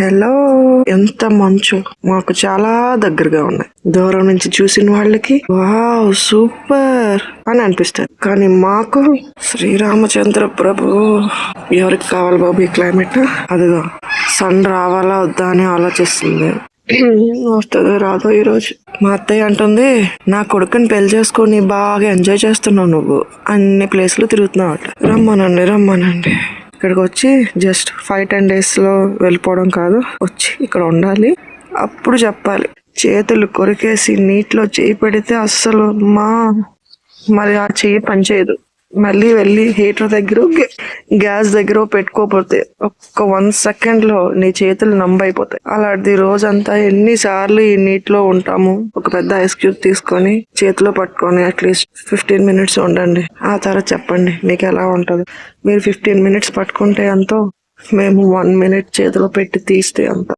Hello, ఎంత మంచు మాకు చాలా దగ్గరగా ఉన్నాయి. దూరం నుంచి చూసిన వాళ్ళకి వావ్ సూపర్ అని అనిపిస్తుంది. కానీ మాకు శ్రీరామచంద్ర ప్రభు ఎవరికి కావాలి బాబు ఈ క్లైమేట్? అదిగో సన్ రావాలా వద్దా అని ఆలోచిస్తుంది. వస్తుందో రాదో ఈరోజు. మా అత్తయ్య అంటుంది, నా కొడుకుని పెళ్లి చేసుకొని బాగా ఎంజాయ్ చేస్తున్నావు, నువ్వు అన్ని ప్లేస్లు తిరుగుతున్నావు అట. రమ్మనండి ఇక్కడికి వచ్చి జస్ట్ 5-10 days లో వెళ్ళిపోవడం కాదు, వచ్చి ఇక్కడ ఉండాలి. అప్పుడు చెప్పాలి. చేతులు కొరికేసి నీటిలో చేయి పెడితే అస్సలు మరి ఆ చెయ్యి పనిచేయదు. మళ్ళీ వెళ్ళి హీటర్ దగ్గర గ్యాస్ దగ్గర పెట్టుకోపోతే ఒక్క 1 second లో నీ చేతులు నంబైపోతాయి. అలాంటి రోజంతా ఎన్నిసార్లు ఈ నీటిలో ఉంటాము. ఒక పెద్ద ఐస్ క్యూబ్ తీసుకొని చేతిలో పట్టుకొని అట్లీస్ట్ 15 minutes ఉండండి. ఆ తర్వాత చెప్పండి మీకు ఎలా ఉంటుందో. మీరు 15 minutes పట్టుకుంటే ఎంతో, మేము 1 minute చేతిలో పెట్టి తీస్తే అంత.